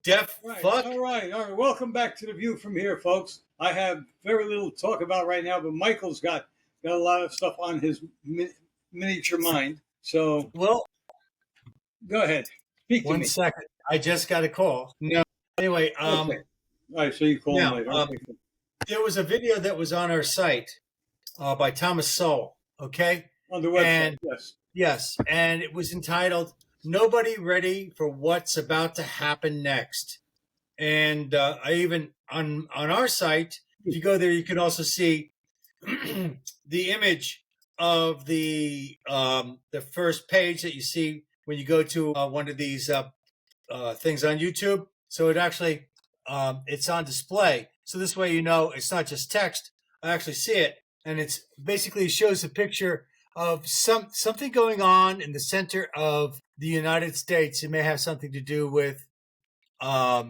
deaf Right. fuck. All right. Welcome back to the View from Here, folks. I have very little to talk about right now, but Michael's got a lot of stuff on his miniature mind. So, Well, go ahead. Speak to me. 1 second. I just got a call. No. Anyway, Okay. All right. So you call him later. Okay. there was a video that was on our site by Thomas Sowell. Okay. On the website. And, yes. Yes, and it was entitled "Nobody Ready for What's About to Happen Next." And I even on our site, if you go there, you can also see the image of the first page that you see when you go to one of these things on YouTube. So it actually it's on display. So this way, you know, it's not just text. I actually see it, and it's basically shows a picture of something going on in the center of the United States. It may have something to do with I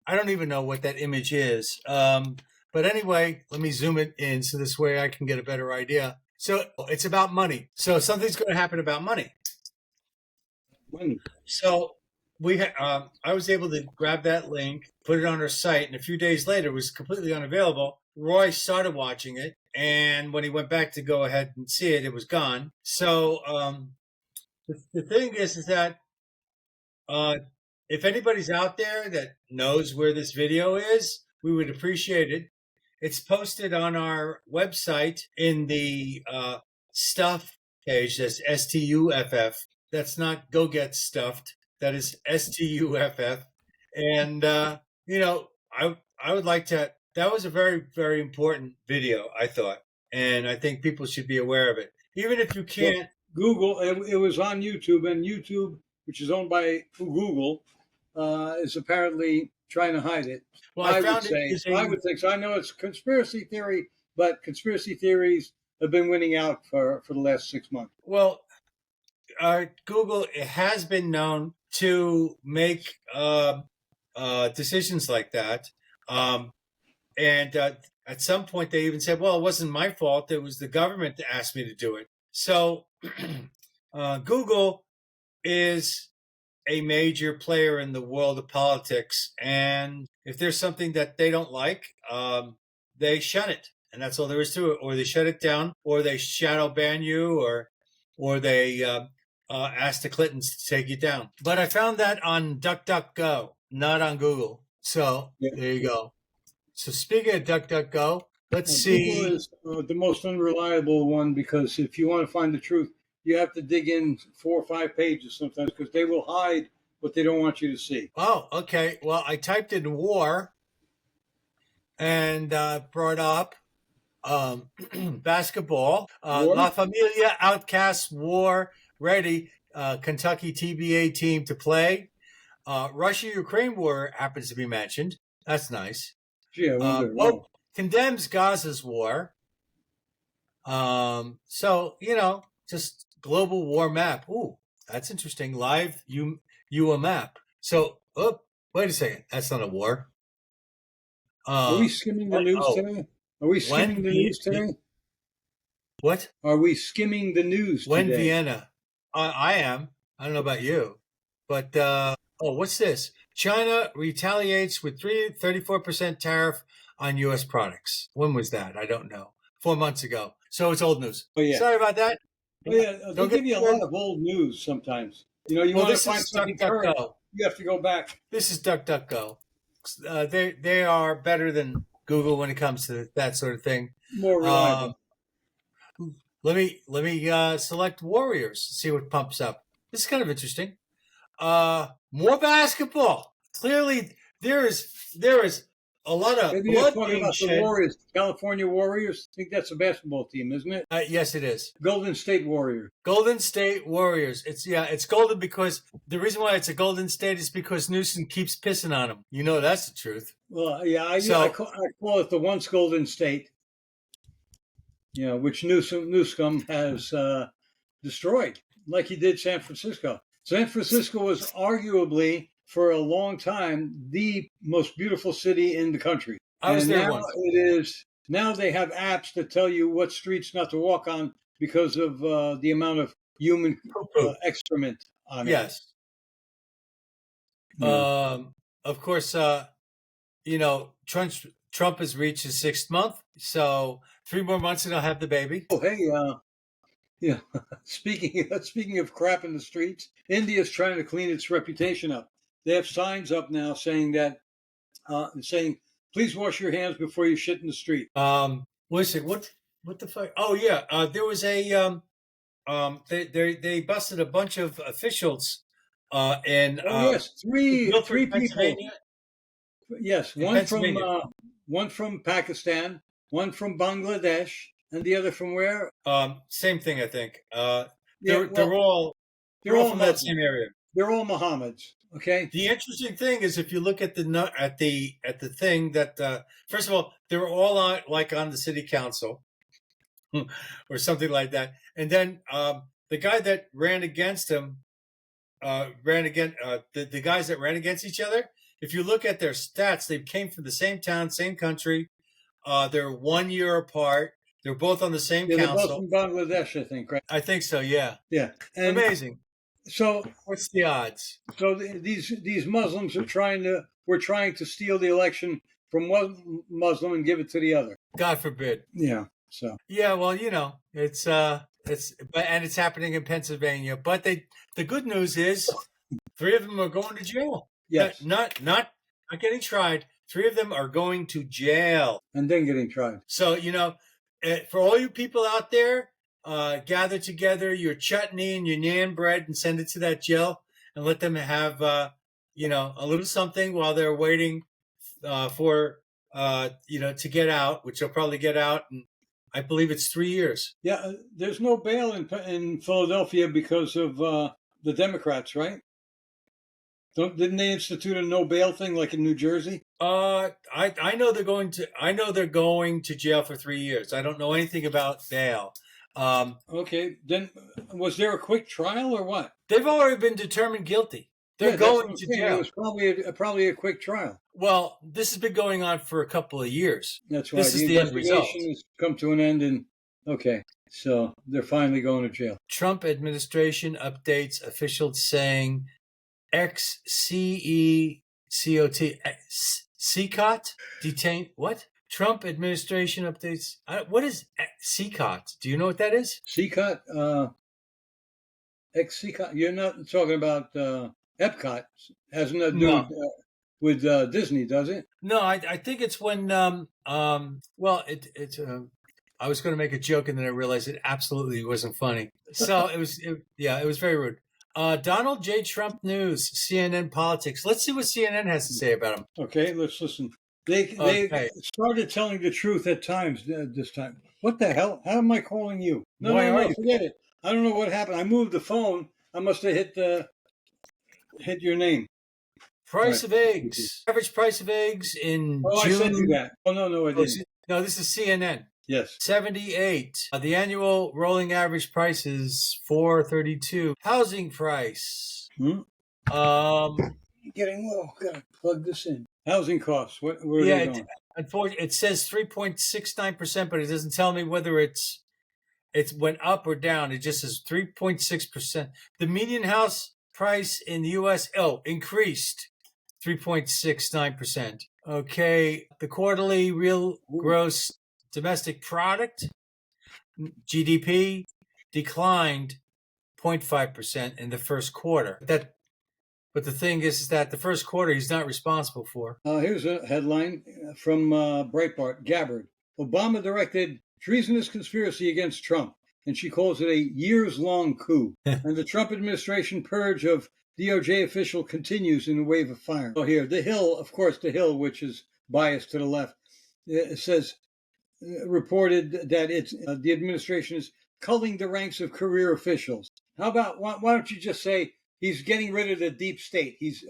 don't even know what that image is. But anyway, let me zoom it in so this way I can get a better idea. So it's about money. So something's going to happen about money. Money. So I was able to grab that link, put it on our site, and a few days later, it was completely unavailable. Roy started watching it, and when he went back to go ahead and see it, it was gone. So the thing is that if anybody's out there that knows where this video is, we would appreciate it. It's posted on our website in the stuff page. That's STUFF. That's not go get stuffed. That is STUFF. And, you know, I would like to, that was a very, very important video, I thought. And I think people should be aware of it. Even if you can't. Well, Google, it was on YouTube, and YouTube, which is owned by Google, is apparently trying to hide it. Well, I would think so. I know it's conspiracy theory, but conspiracy theories have been winning out for the last 6 months. Well, Google has been known to make decisions like that. And at some point, they even said, well, it wasn't my fault. It was the government that asked me to do it. So Google is a major player in the world of politics. And if there's something that they don't like, they shut it. And that's all there is to it. Or they shut it down, or they shadow ban you, or they ask the Clintons to take you down. But I found that on DuckDuckGo, not on Google. So There you go. So speaking of DuckDuckGo, let's see. Google is the most unreliable one, because if you want to find the truth, you have to dig in 4 or 5 pages sometimes, because they will hide what they don't want you to see. Oh, okay. Well, I typed in war and brought up basketball. La Familia Outcasts War Ready. Kentucky TBA team to play. Russia-Ukraine war happens to be mentioned. That's nice. Gee, I wonder. Condemns Gaza's war. So, you know, just global war map. Ooh, that's interesting. Live you a map. So, wait a second. That's not a war. Are we skimming the news today? Are we skimming the news today? What? Are we skimming the news today? When Vienna? I am. I don't know about you. But, what's this? China retaliates with 34% tariff on U.S. products. When was that? I don't know. 4 months ago. So it's old news. Oh, yeah. Sorry about that. Oh, yeah. They'll give you a lot of old news sometimes. You know, you want to find something current, you have to go back. This is DuckDuckGo. They are better than Google when it comes to that sort of thing. More reliable. Let me select Warriors, see what pumps up. This is kind of interesting. More basketball. Clearly, there is a lot of Maybe you're talking about the Warriors, California Warriors. I think that's a basketball team, isn't it? Yes, it is. Golden State Warriors. Golden State Warriors. It's golden because the reason why it's a Golden State is because Newsom keeps pissing on them. You know that's the truth. Well, yeah, I call it the once Golden State. You know, which Newsom has destroyed, like he did San Francisco. San Francisco was arguably, for a long time, the most beautiful city in the country. I was there once. Now they have apps that tell you what streets not to walk on because of the amount of human excrement on it. Yes. Yeah. Of course, Trump has reached his 6th month, so 3 more months and he'll have the baby. Oh, hey, yeah. Speaking of crap in the streets, India's trying to clean its reputation up. They have signs up now saying that saying, "Please wash your hands before you shit in the street." Listen, what the fuck? Oh yeah, there was a they busted a bunch of officials in Oh yes, three Guilford, people. Pennsylvania. Yes, In Pennsylvania, one from Pakistan, one from Bangladesh, and the other from where? same thing, I think. Yeah, They're all they're all from that Muslim. same area. They're all Mohammeds. Okay. The interesting thing is if you look at the thing that first of all they were all on the city council or something like that, and then the guy that ran against him the guys that ran against each other. If you look at their stats, they came from the same town, same country. They're 1 year apart. They're both on the same Yeah, they're both council. from Bangladesh, I think, right? I think so. Yeah. Yeah. And Amazing. so What's the odds? so these Muslims were trying to steal the election from one Muslim and give it to the other. God forbid. Yeah. So Yeah. Well, it's happening in Pennsylvania. But the good news is 3 of them are going to jail. yes, Not getting tried. 3 of them are going to jail. and then getting tried. So, for all you people out there, gather together your chutney and your naan bread and send it to that jail and let them have, a little something while they're waiting to get out, which they'll probably get out. And I believe it's 3 years. Yeah, there's no bail in Philadelphia because of the Democrats, right? Didn't they institute a no bail thing like in New Jersey? I know they're going to jail for 3 years. I don't know anything about bail. Okay, then was there a quick trial or what? They've already been determined guilty. They're going to jail. It was probably a quick trial. Well, this has been going on for a couple of years. That's right. This is the end result. Has come to an end, and okay, so they're finally going to jail. Trump administration updates officials saying CCOT detained. What? Trump administration updates. What is CCOT? Do you know what that is? CCOT, ex-CCOT. You're not talking about Epcot. Hasn't that to do with Disney, does it? No, I think it's when I was going to make a joke and then I realized it absolutely wasn't funny. So it was very rude. Donald J. Trump News, CNN Politics. Let's see what CNN has to say about him. Okay, let's listen. They started telling the truth at times this time. What the hell? How am I calling you? No, forget it. I don't know what happened. I moved the phone. I must have hit your name. Price of eggs. Average price of eggs in June. I sent you that. Oh, no, I didn't. No, this is CNN. Yes. 78. The annual rolling average price is $432. Housing price. Getting low. Gotta plug this in. Housing costs. Where are they going? Unfortunately, it says 3.69%, but it doesn't tell me whether it went up or down. It just says 3.6%. The median house price in the U.S. increased 3.69%. Okay, the quarterly real gross domestic product, GDP, declined 0.5% in the first quarter. But the thing is that the first quarter he's not responsible for. Here's a headline from Breitbart. Gabbard. Obama directed treasonous conspiracy against Trump, and she calls it a years-long coup. And the Trump administration purge of DOJ official continues in a wave of fire. Oh, here, The Hill, of course, The Hill, which is biased to the left, it says, reported that the administration is culling the ranks of career officials. How about, why don't you just say he's getting rid of the deep state? He's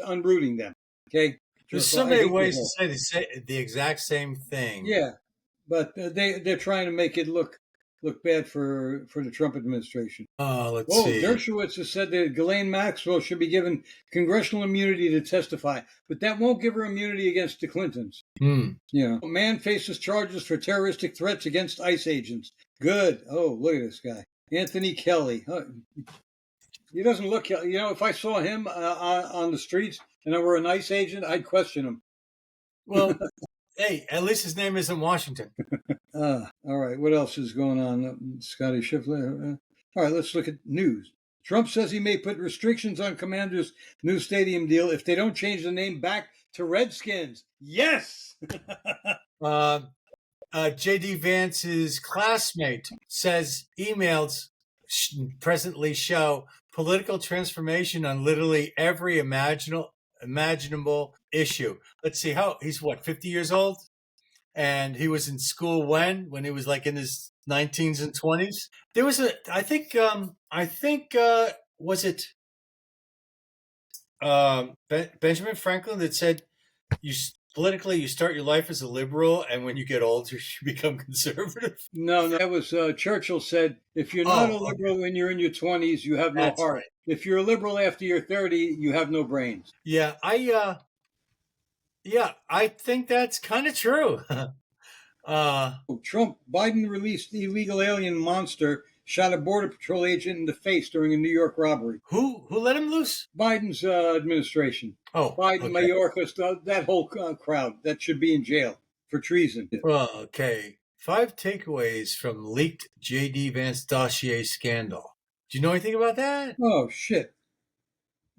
unrooting them, okay? There's so many ways to say the exact same thing. Yeah, but they're trying to make it look bad for the Trump administration. Let's see. Dershowitz has said that Ghislaine Maxwell should be given congressional immunity to testify, but that won't give her immunity against the Clintons. Man faces charges for terroristic threats against ICE agents. Good. Oh, look at this guy, Anthony Kelly. He doesn't look. If I saw him on the streets, and I were an ICE agent, I'd question him. Well, hey, at least his name isn't Washington. All right, what else is going on? Scotty Schiffler. All right, let's look at news. Trump says he may put restrictions on Commanders' new stadium deal if they don't change the name back to Redskins. Yes! J.D. Vance's classmate says emails presently show political transformation on literally every imaginable issue. Let's see, he's 50 years old? And he was in school when he was like in his 19s and 20s. There was was it Benjamin Franklin that said politically you start your life as a liberal, and when you get older you become conservative. No, that was Churchill said, if you're not a liberal when you're in your 20s, you have no heart. Right. If you're a liberal after you're 30, you have no brains. Yeah, I think that's kind of true. Biden released the illegal alien monster, shot a Border Patrol agent in the face during a New York robbery. Who let him loose? Biden's administration. Oh, Biden, okay. Mayorkas, that whole crowd that should be in jail for treason. Okay. 5 takeaways from leaked J.D. Vance dossier scandal. Do you know anything about that? Oh, shit.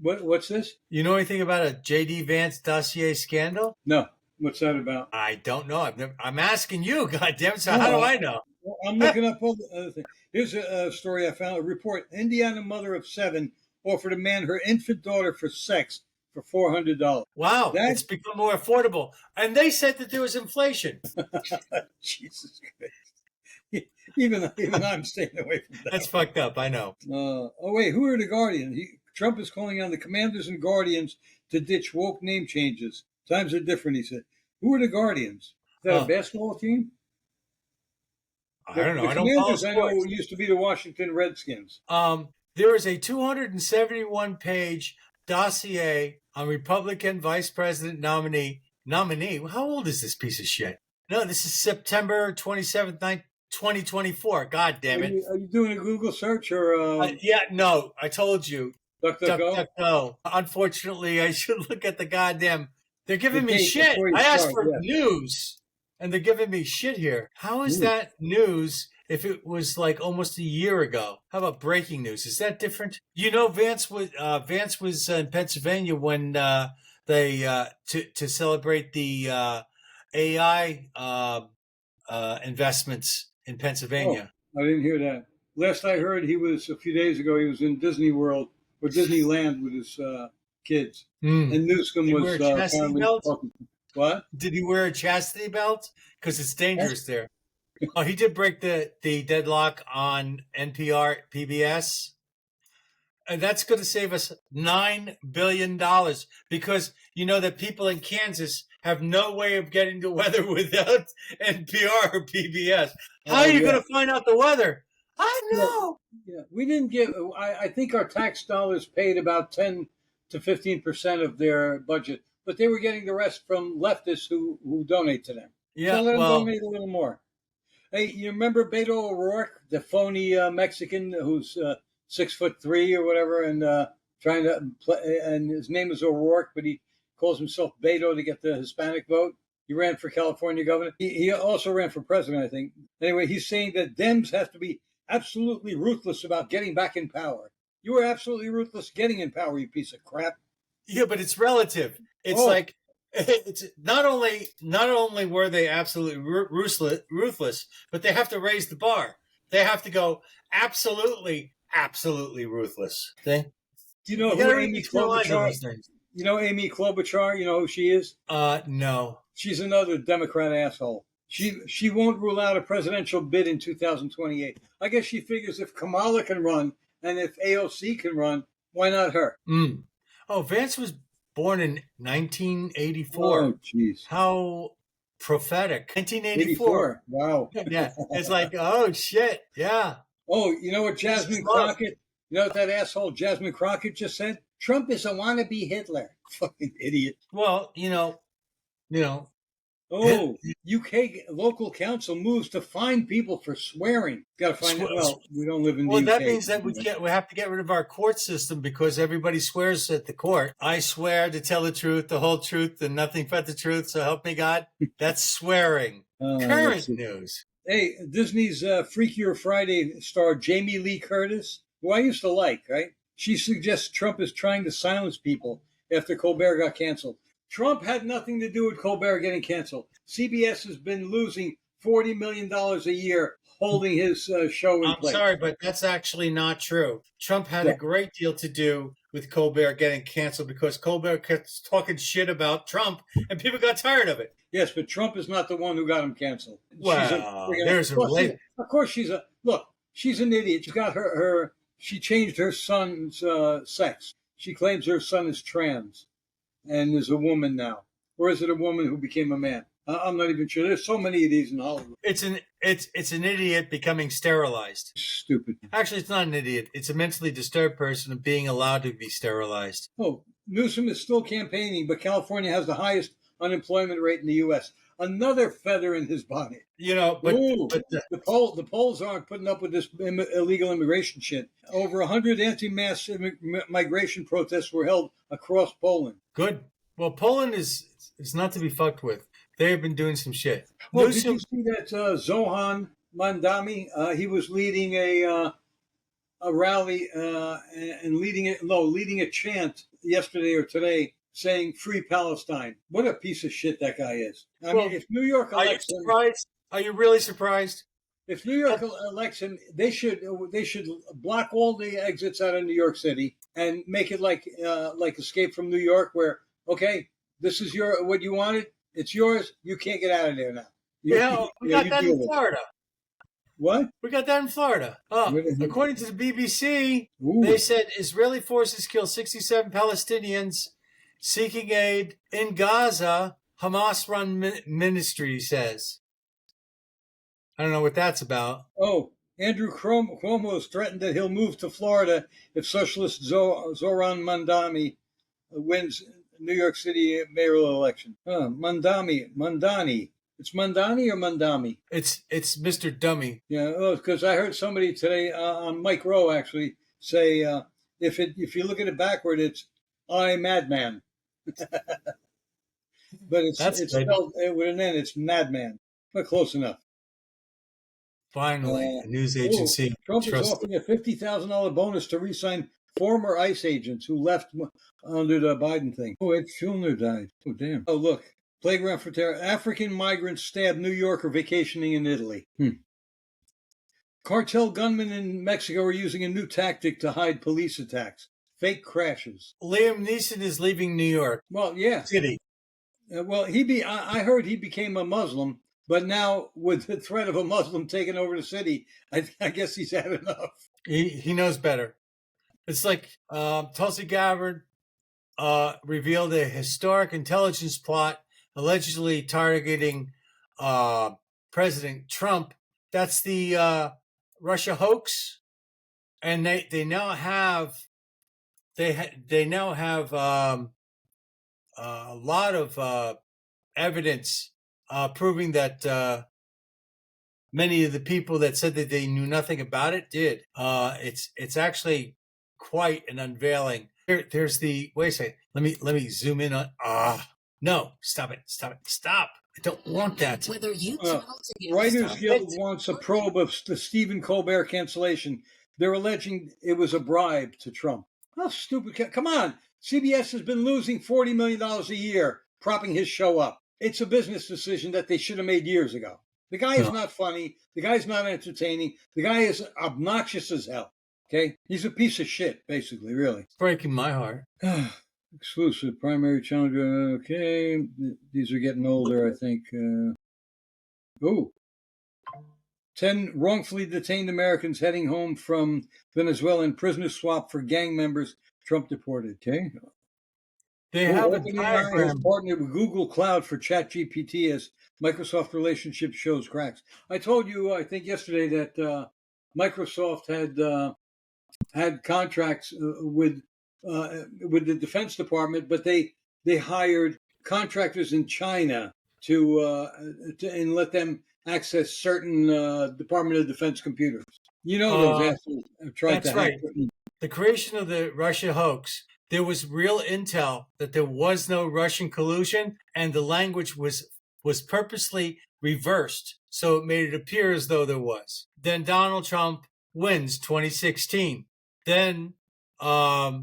What's this? You know anything about a J.D. Vance dossier scandal? No. What's that about? I don't know. I'm asking you, goddamn. So how do I know? I'm looking up all the other things. Here's a story I found. A report: Indiana mother of 7 offered a man her infant daughter for sex for $400. Wow, it's become more affordable. And they said that there was inflation. Jesus Christ. Even I'm staying away from that. That's fucked up, I know. Who are the Guardians? Trump is calling on the Commanders and Guardians to ditch woke name changes. Times are different, he said. Who are the Guardians? Is that a basketball team? I don't know. The Commanders, I know, used to be the Washington Redskins. There is a 271-page dossier on Republican Vice President nominee. How old is this piece of shit? No, this is September 27th, 2024. God damn it. Are you doing a Google search or? Yeah, no, I told you. DuckDuckGo? Unfortunately, I should look at the goddamn. They're giving me shit. I asked for news, and they're giving me shit here. How is that news if it was like almost a year ago? How about breaking news? Is that different? You know, Vance was in Pennsylvania when they to celebrate the AI investments in Pennsylvania. Oh, I didn't hear that. Last I heard, a few days ago, he was in Disney World or Disneyland with his kids. And Newsom was apparently talking. What? Did he wear a chastity belt? Because it's dangerous there. Oh, he did break the deadlock on NPR, PBS. And that's going to save us $9 billion because you know that people in Kansas have no way of getting the weather without NPR or PBS. How are you going to find out the weather? I know. Yeah, we didn't give. I think our tax dollars paid about 10 to 15% of their budget, but they were getting the rest from leftists who donate to them. Yeah, so let them donate a little more. Hey, you remember Beto O'Rourke, the phony Mexican who's 6'3" or whatever, and trying to play, and his name is O'Rourke, but he calls himself Beto to get the Hispanic vote. He ran for California governor. He also ran for president, I think. Anyway, he's saying that Dems have to be absolutely ruthless about getting back in power. You were absolutely ruthless getting in power, you piece of crap. Yeah, but it's relative. It's like it's not only were they absolutely ruthless, but they have to raise the bar. They have to go absolutely ruthless. Okay? Do you know who Amy Klobuchar is? You know Amy Klobuchar? You know who she is? No. She's another Democrat asshole. She won't rule out a presidential bid in 2028. I guess she figures if Kamala can run and if AOC can run, why not her? Oh, Vance was born in 1984. Oh, jeez. How prophetic. 1984. Wow. Yeah. It's like, oh, shit. Yeah. Oh, you know what Jasmine Crockett, you know what that asshole Jasmine Crockett just said? Trump is a wannabe Hitler. Fucking idiot. Well, you know. Oh, UK local council moves to fine people for swearing. Got to find out. Well, we don't live in the UK. That means that we have to get rid of our court system because everybody swears at the court. I swear to tell the truth, the whole truth, and nothing but the truth. So help me God. That's swearing. Current news. Hey, Disney's Freakier Friday star Jamie Lee Curtis, who I used to like, right? She suggests Trump is trying to silence people after Colbert got canceled. Trump had nothing to do with Colbert getting canceled. CBS has been losing $40 million a year holding his show in place. I'm sorry, but that's actually not true. Trump had a great deal to do with Colbert getting canceled because Colbert kept talking shit about Trump and people got tired of it. Yes, but Trump is not the one who got him canceled. Well, there's a relation. Of course, she's an idiot. She's got she changed her son's sex. She claims her son is trans and is a woman now. Or is it a woman who became a man? I'm not even sure. There's so many of these in Hollywood. It's an idiot becoming sterilized. Stupid. Actually, it's not an idiot. It's a mentally disturbed person being allowed to be sterilized. Oh, Newsom is still campaigning, but California has the highest unemployment rate in the U.S. Another feather in his bonnet. But the polls aren't putting up with this illegal immigration shit. Over 100 anti-mass migration protests were held across Poland. Good. Well, Poland is not to be fucked with. They have been doing some shit. Well, did you see that Zohan Mandami? He was leading a rally and leading a chant yesterday or today saying "Free Palestine." What a piece of shit that guy is. I mean, if New York elects him, are you really surprised? If New York elects him, they should block all the exits out of New York City and make it like Escape from New York, where this is what you wanted. It's yours. You can't get out of there now. We got that in Florida. What? We got that in Florida. According to the BBC, they said Israeli forces killed 67 Palestinians seeking aid in Gaza. Hamas-run ministry says. I don't know what that's about. Oh, Andrew Cuomo has threatened that he'll move to Florida if socialist Zoran Mandami wins New York City mayoral election. Mandani. It's Mandani or Mandami? It's Mr. Dummy. Yeah, because I heard somebody today on Mike Rowe actually say if you look at it backward, it's I Madman. But it's spelled with an N. It's Madman. But close enough. Finally, a news agency. Trump is offering a $50,000 bonus to re-sign former ICE agents who left under the Biden thing. Oh, Ed Schulner died. Oh, damn. Oh, look. Playground for terror. African migrants stab New Yorker vacationing in Italy. Cartel gunmen in Mexico are using a new tactic to hide police attacks. Fake crashes. Liam Neeson is leaving New York. Well, yeah. City. I heard he became a Muslim, but now with the threat of a Muslim taking over the city, I guess he's had enough. He knows better. It's like Tulsi Gabbard revealed a historic intelligence plot allegedly targeting President Trump. That's the Russia hoax, and they now have a lot of evidence proving that many of the people that said that they knew nothing about it did. It's actually quite an unveiling. There's the wait a second. Let me zoom in on. No, stop it! Stop! I don't want that. Whether you Writers Guild wants a probe of the Stephen Colbert cancellation. They're alleging it was a bribe to Trump. How stupid! Come on, CBS has been losing $40 million a year propping his show up. It's a business decision that they should have made years ago. The guy is not funny. The guy's not entertaining. The guy is obnoxious as hell. Okay? He's a piece of shit, basically, really. It's breaking my heart. Exclusive primary challenger. Okay. These are getting older, I think. 10 wrongfully detained Americans heading home from Venezuela in prisoner swap for gang members Trump deported. Okay. They have a diagram. Has partnered with Google Cloud for ChatGPT as Microsoft relationship shows cracks. I told you, I think yesterday, that Microsoft had contracts with the Defense Department, but they hired contractors in China and let them access certain Department of Defense computers. You know, those assholes have tried to That's hack. right. The creation of the Russia hoax, there was real intel that there was no Russian collusion, and the language was purposely reversed, so it made it appear as though there was. Then Donald Trump wins 2016. Then Obama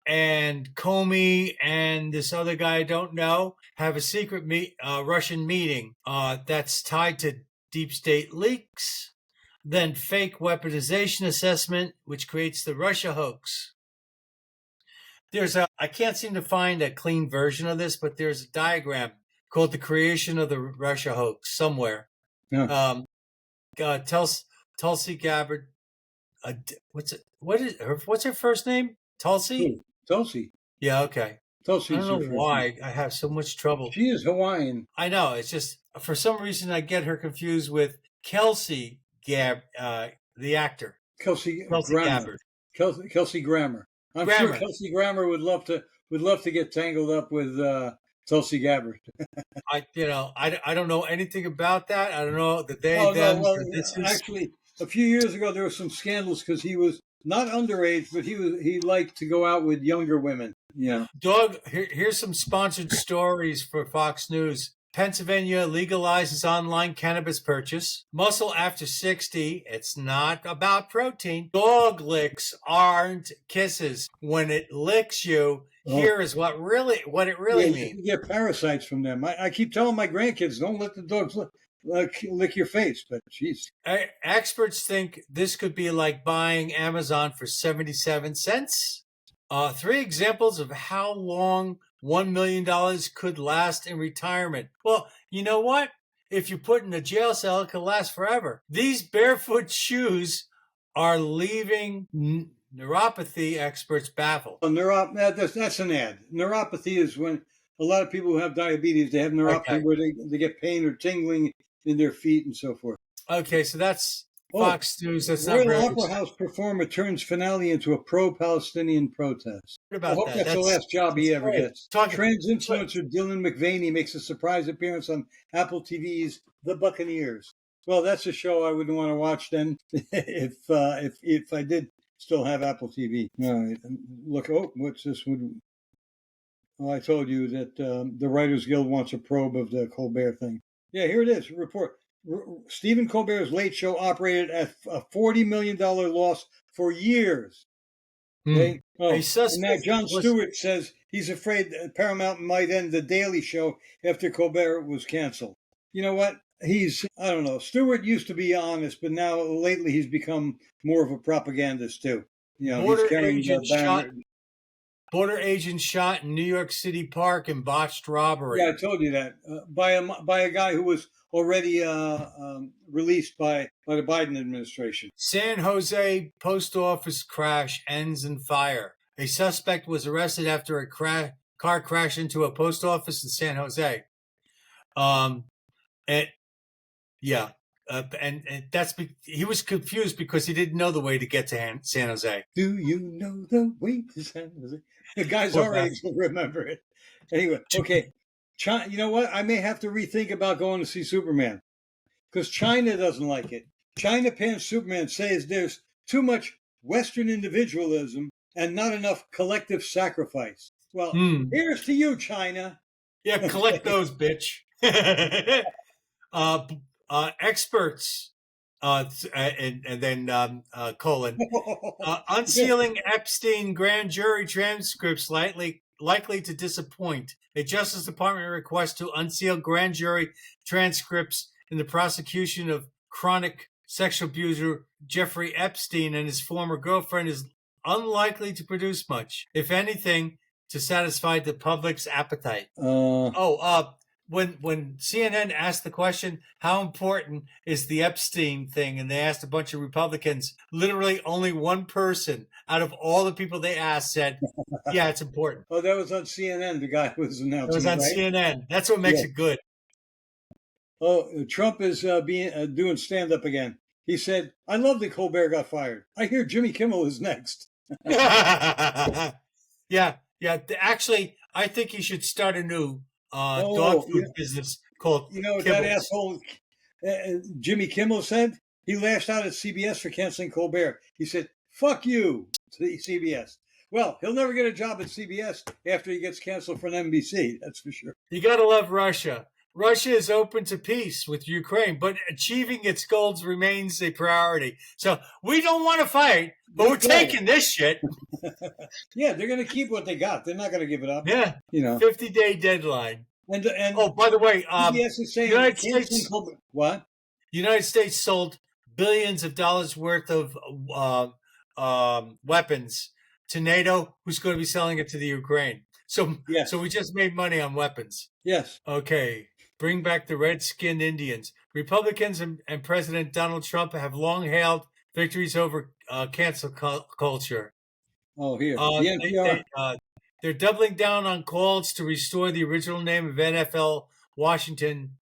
and Comey and this other guy I don't know have a secret Russian meeting that's tied to deep state leaks. Then fake weaponization assessment, which creates the Russia hoax. I can't seem to find a clean version of this, but there's a diagram called the creation of the Russia hoax somewhere. Yeah. Tulsi Gabbard. What's her first name? Tulsi? Tulsi. Yeah, okay. Tulsi. I don't know why I have so much trouble. She is Hawaiian. I know. It's just, for some reason, I get her confused with Kelsey the actor. Kelsey Grammer. Kelsey Grammer. I'm sure Kelsey Grammer would love to get tangled up with Tulsi Gabbard. I don't know anything about that. I don't know that them. No, actually, a few years ago there were some scandals because he was not underage, but he liked to go out with younger women. Yeah. Doug, here's some sponsored stories for Fox News. Pennsylvania legalizes online cannabis purchase. Muscle after 60. It's not about protein. Dog licks aren't kisses. When it licks you, here is what it really means. You get parasites from them. I keep telling my grandkids, don't let the dogs lick your face. But jeez. Experts think this could be like buying Amazon for 77 cents. 3 examples of how long $1 million could last in retirement. Well, you know what? If you put in a jail cell, it could last forever. These barefoot shoes are leaving neuropathy experts baffled. That's an ad. Neuropathy is when a lot of people who have diabetes, they have neuropathy where they get pain or tingling in their feet and so forth. Okay, so that's Fox News. That's not Royal Opera House performer turns finale into a pro-Palestinian protest. I hope that's the last job he ever gets. Trans influencer Dylan McVaney makes a surprise appearance on Apple TV's The Buccaneers. Well, that's a show I wouldn't want to watch then if I did still have Apple TV. Look, what's this? I told you that the Writers Guild wants a probe of the Colbert thing. Yeah, here it is. Report. Stephen Colbert's Late Show operated at a $40 million loss for years. Okay? And now Jon Stewart says he's afraid that Paramount might end The Daily Show after Colbert was canceled. You know what? I don't know. Stewart used to be honest, but now lately he's become more of a propagandist too. You know, he's carrying Border agent shot in New York City Park in botched robbery. Yeah, I told you that. By a guy who was already released by the Biden administration. San Jose post office crash ends in fire. A suspect was arrested after a car crashed into a post office in San Jose. He was confused because he didn't know the way to get to San Jose. Do you know the way to San Jose? The guys our age will remember it. Anyway, okay. China, you know what? I may have to rethink about going to see Superman because China doesn't like it. China pans Superman, says there's too much Western individualism and not enough collective sacrifice. Well, here's to you, China. Yeah, collect those, bitch. Experts, and then unsealing Epstein grand jury transcripts likely to disappoint. A Justice Department request to unseal grand jury transcripts in the prosecution of chronic sexual abuser Jeffrey Epstein and his former girlfriend is unlikely to produce much, if anything, to satisfy the public's appetite. When CNN asked the question, how important is the Epstein thing? And they asked a bunch of Republicans, literally only one person out of all the people they asked said, yeah, it's important. Oh, that was on CNN. The guy was announcing. It was on CNN. That's what makes it good. Oh, Trump is doing stand-up again. He said, I love that Colbert got fired. I hear Jimmy Kimmel is next. Yeah. Actually, I think he should start a new dog food yeah. business called You know what that Kibbles. asshole Jimmy Kimmel said? He lashed out at CBS for canceling Colbert. He said, "Fuck you," to CBS. Well, he'll never get a job at CBS after he gets canceled from NBC. That's for sure. You got to love Russia. Russia is open to peace with Ukraine, but achieving its goals remains a priority. So we don't want to fight, but we're taking this shit. Yeah, they're going to keep what they got. They're not going to give it up. Yeah, 50-day deadline. And oh, by the way, CBS is saying United States, what? United States sold billions of dollars worth of weapons to NATO, who's going to be selling it to the Ukraine. So we just made money on weapons. Yes. Okay. Bring back the red-skinned Indians. Republicans and President Donald Trump have long hailed victories over cancel culture. Oh, here. The NPR. They're doubling down on calls to restore the original name of NFL's Washington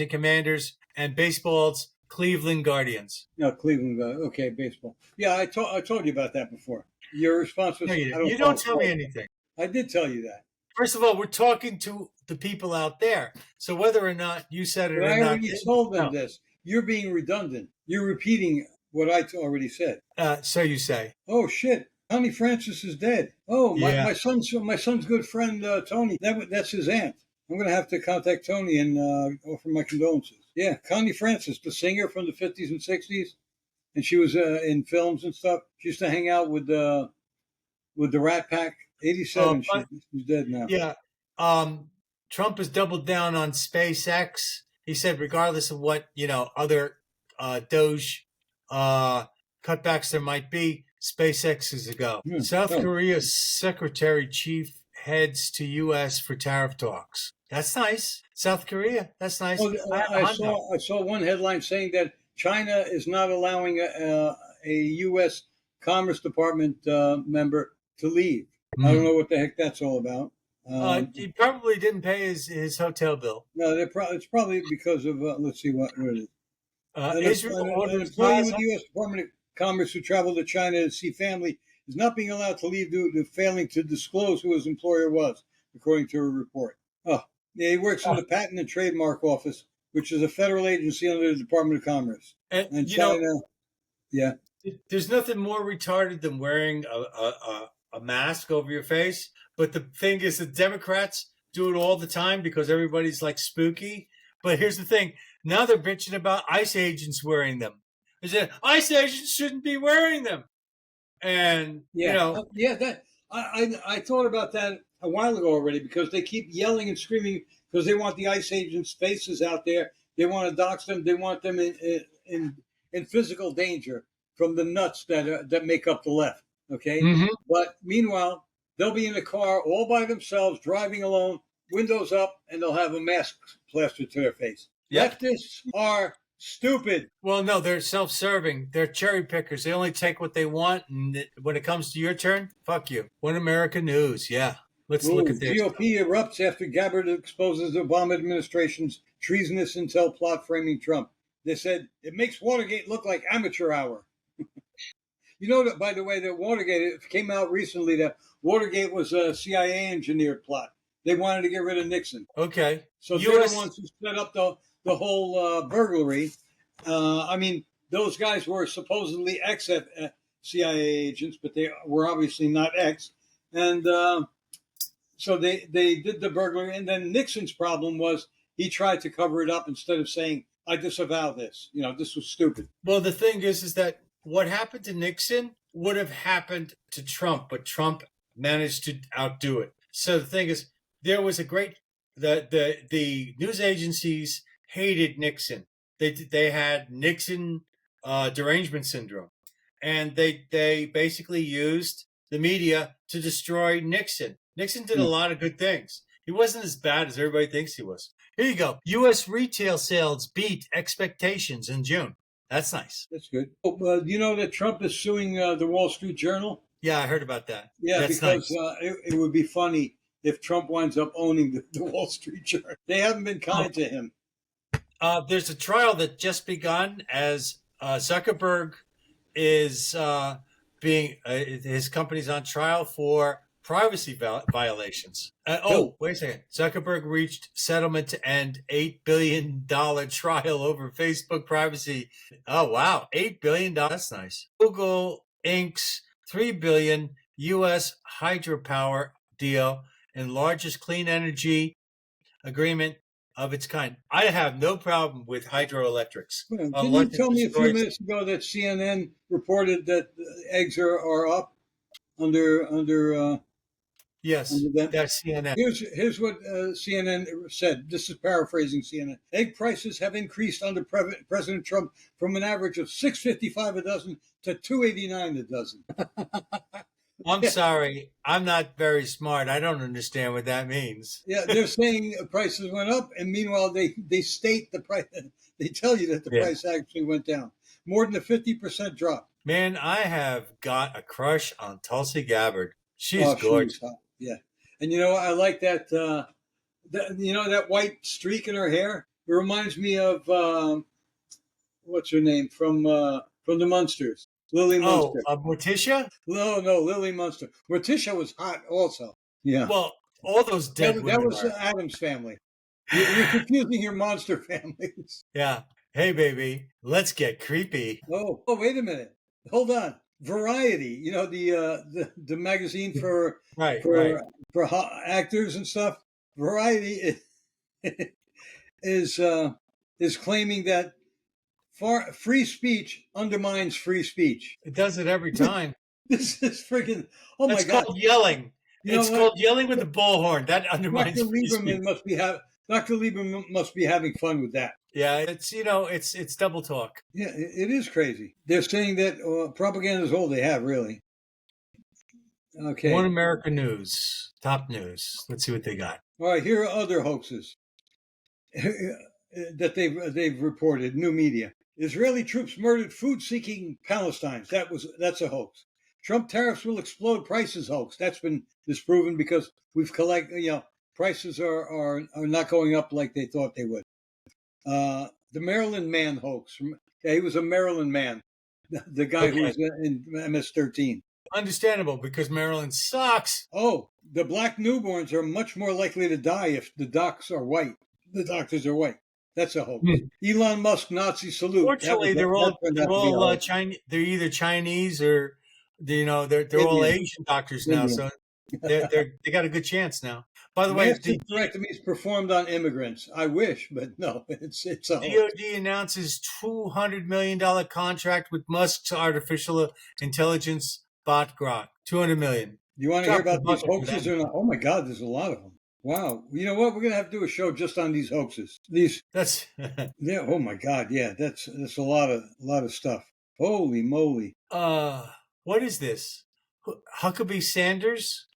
Commanders and baseball's Cleveland Guardians. No, Cleveland. Okay, baseball. Yeah, I told you about that before. Your response was, no, you don't tell me anything. I did tell you that. First of all, we're talking to the people out there. So whether or not you said it or not. I already told them this. You're being redundant. You're repeating what I already said. So you say. Oh, shit. Connie Francis is dead. Oh, my son's good friend, Tony. That's his aunt. I'm going to have to contact Tony and offer my condolences. Yeah, Connie Francis, the singer from the 50s and 60s. And she was in films and stuff. She used to hang out with the Rat Pack. 87. She's dead now. Yeah. Trump has doubled down on SpaceX. He said, regardless of what other Doge cutbacks there might be, SpaceX is a go. South Korea's Secretary Chief heads to U.S. for tariff talks. That's nice. South Korea. That's nice. Well, I saw one headline saying that China is not allowing a U.S. Commerce Department member to leave. I don't know what the heck that's all about. He probably didn't pay his hotel bill. No, it's probably because of, let's see what it is. An employee with the U.S. Department of Commerce who traveled to China to see family is not being allowed to leave due to failing to disclose who his employer was, according to a report. Oh, yeah, he works in the Patent and Trademark Office, which is a federal agency under the Department of Commerce. And China, there's nothing more retarded than wearing a mask over your face. But the thing is, the Democrats do it all the time because everybody's like spooky. But here's the thing. Now they're bitching about ICE agents wearing them. They said ICE agents shouldn't be wearing them. And, I thought about that a while ago already because they keep yelling and screaming because they want the ICE agents' faces out there. They want to dox them. They want them in physical danger from the nuts that make up the left. Okay. Mm-hmm. But meanwhile, they'll be in a car all by themselves, driving alone, windows up, and they'll have a mask plastered to their face. Yep. Leftists are stupid. Well, no, they're self-serving. They're cherry pickers. They only take what they want. And when it comes to your turn, fuck you. One American News. Yeah. Let's look at this. GOP erupts after Gabbard exposes the Obama administration's treasonous intel plot framing Trump. They said it makes Watergate look like amateur hour. You know that, by the way, that Watergate, it came out recently that Watergate was a CIA engineered plot. They wanted to get rid of Nixon. Okay. So they're the ones who set up the whole burglary. I mean, those guys were supposedly ex-CIA agents, but they were obviously not ex. And so they did the burglary. And then Nixon's problem was he tried to cover it up instead of saying, I disavow this. This was stupid. Well, the thing is that what happened to Nixon would have happened to Trump, but Trump managed to outdo it. So the thing is, there was the news agencies hated Nixon. They had Nixon derangement syndrome, and they basically used the media to destroy Nixon. Nixon did a lot of good things. He wasn't as bad as everybody thinks he was. Here you go. U.S. retail sales beat expectations in June. That's nice. That's good. You know that Trump is suing the Wall Street Journal? Yeah, I heard about that. Yeah, that's because nice. It would be funny if Trump winds up owning the Wall Street Journal. They haven't been kind to him. There's a trial that just begun as Zuckerberg is his company's on trial for privacy violations. Bill. Wait a second. Zuckerberg reached settlement to end $8 billion trial over Facebook privacy. Oh, wow. $8 billion. That's nice. Google inks $3 billion U.S. hydropower deal and largest clean energy agreement of its kind. I have no problem with hydroelectrics. Didn't you tell me a few minutes ago that CNN reported that eggs are up under yes, that's CNN. Here's what CNN said. This is paraphrasing CNN. Egg prices have increased under President Trump from an average of $6.55 a dozen to $2.89 a dozen. I'm sorry. I'm not very smart. I don't understand what that means. Yeah, they're saying prices went up, and meanwhile they state the price. They tell you that the price actually went down. More than a 50% drop. Man, I have got a crush on Tulsi Gabbard. She's gorgeous. She's hot. Yeah, and I like that. That white streak in her hair. It reminds me of what's her name from the Munsters. Lily Munster. Oh, Morticia? No, Lily Munster. Morticia was hot also. Yeah. Well, all those dead women. That was Adam's family. You're confusing your monster families. Yeah. Hey, baby, let's get creepy. Oh, wait a minute. Hold on. Variety. The magazine for actors and stuff. Variety is claiming that free speech undermines free speech. It does it every time. This is freaking. Oh my God! It's called yelling. It's called yelling with the bullhorn. That undermines free speech. Dr. Lieberman must be having fun with that. Yeah, it's double talk. Yeah, it is crazy. They're saying that propaganda is all they have, really. Okay. One America News, top news. Let's see what they got. All right, here are other hoaxes that they've reported. New media. Israeli troops murdered food-seeking Palestinians. That's a hoax. Trump tariffs will explode prices hoax. That's been disproven because we've collected. Prices are not going up like they thought they would. The Maryland man hoax. He was a Maryland man. The guy who was in MS-13. Understandable, because Maryland sucks. Oh, the black newborns are much more likely to die if the doctors are white. That's a hoax. Elon Musk Nazi salute. Fortunately, they're all Chinese. They're either Chinese or they're all Asian doctors now, so they got a good chance now. By the way, hysterectomies performed on immigrants. I wish, but no, it's a DOD announces $200 million contract with Musk's artificial intelligence bot Grok. $200 million. You want to hear about these hoaxes or not? Oh my God, there's a lot of them. Wow. You know what? We're gonna have to do a show just on these hoaxes. That's yeah. Oh my God. Yeah. That's a lot of stuff. Holy moly. What is this? Huckabee Sanders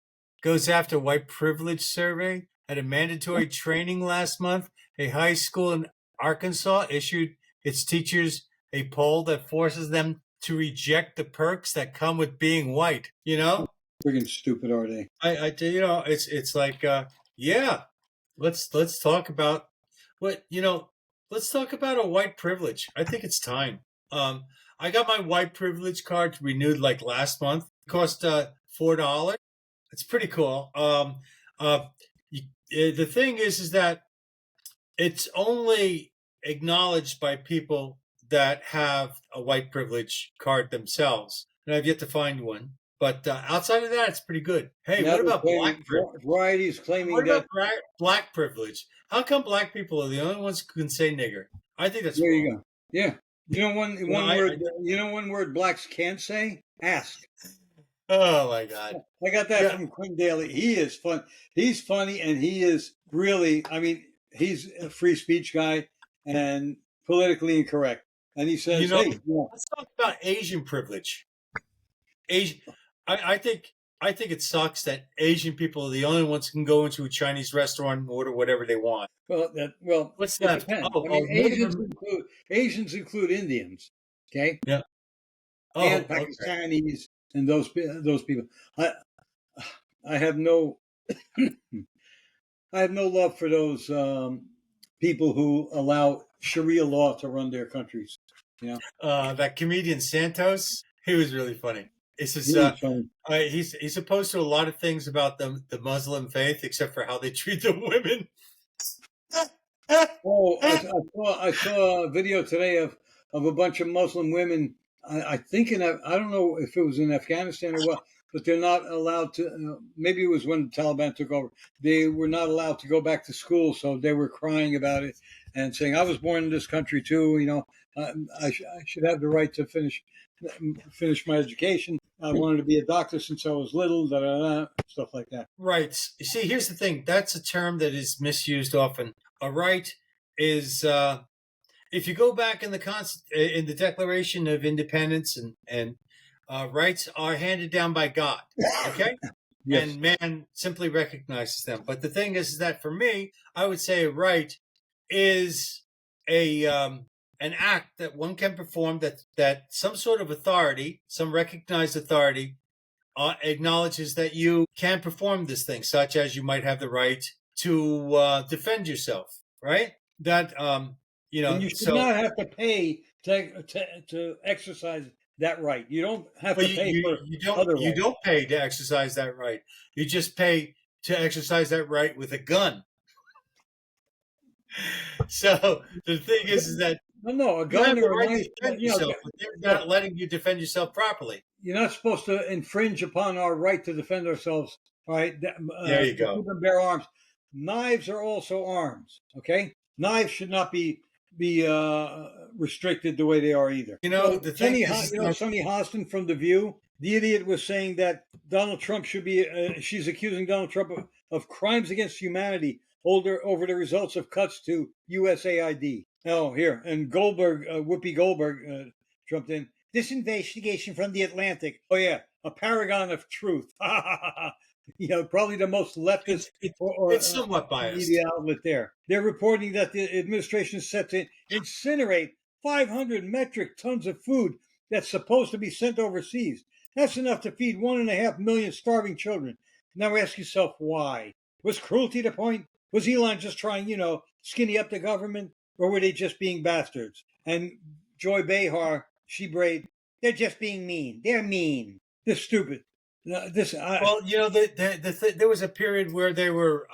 goes after white privilege survey at a mandatory training last month. A high school in Arkansas issued its teachers a poll that forces them to reject the perks that come with being white. Friggin' stupid are they? It's like let's talk about let's talk about a white privilege. I think it's time. I got my white privilege card renewed like last month. It cost $4. It's pretty cool. The thing is that it's only acknowledged by people that have a white privilege card themselves, and I've yet to find one. But outside of that, it's pretty good. Hey, what about black privilege? Variety's claiming what about black privilege? How come black people are the only ones who can say nigger? I think that's there. Wrong. You go. Yeah. One word blacks can't say? Ask. Oh my God! I got that from Quinn Daly. He is fun. He's funny, and he is really. I mean, he's a free speech guy and politically incorrect. And he says, let's talk about Asian privilege. I think it sucks that Asian people are the only ones who can go into a Chinese restaurant and order whatever they want. Well, what's that? Asians include Indians. Okay. Yeah. And Pakistanis and those people. I have no love for those people who allow Sharia law to run their countries. That comedian Santos, he was really funny. This is Really funny. he's opposed to a lot of things about the Muslim faith, except for how they treat the women. Oh, I saw a video today of a bunch of Muslim women. I think I don't know if it was in Afghanistan or what, but they're not allowed to. Maybe it was when the Taliban took over. They were not allowed to go back to school, so they were crying about it and saying, "I was born in this country too. I should have the right to finish my education. I wanted to be a doctor since I was little." Da, da, da, stuff like that. Right. See, here's the thing. That's a term that is misused often. A right is if you go back in the Declaration of Independence and rights are handed down by God. Okay. Yes. And man simply recognizes them. But the thing is that for me, I would say a right is a an act that one can perform that some sort of authority, some recognized authority, acknowledges that you can perform this thing, such as you might have the right to defend yourself, right? That And you should not have to pay to exercise that right. You don't have to pay for other rights. You don't pay to exercise that right. You just pay to exercise that right with a gun. So the thing is that no, a gun or a knife. Defend yourself, but they're not letting you defend yourself properly. You're not supposed to infringe upon our right to defend ourselves. All right, there you go. Even bear arms. Knives are also arms. Okay, knives should not be restricted the way they are either. The thing is, Sonny Hostin from The View, the idiot was saying that Donald Trump should be. She's accusing Donald Trump of crimes against humanity over the results of cuts to USAID. Oh, here and Goldberg, Whoopi Goldberg, jumped in. This investigation from the Atlantic. Oh yeah, a paragon of truth. Probably the most leftist it's somewhat biased media outlet there. They're reporting that the administration is set to incinerate 500 metric tons of food that's supposed to be sent overseas. That's enough to feed 1.5 million starving children. Now ask yourself why. Was cruelty the point? Was Elon just trying, skinny up the government? Or were they just being bastards? And Joy Behar, she brayed, they're just being mean. They're mean. They're stupid. Well, there was a period where they were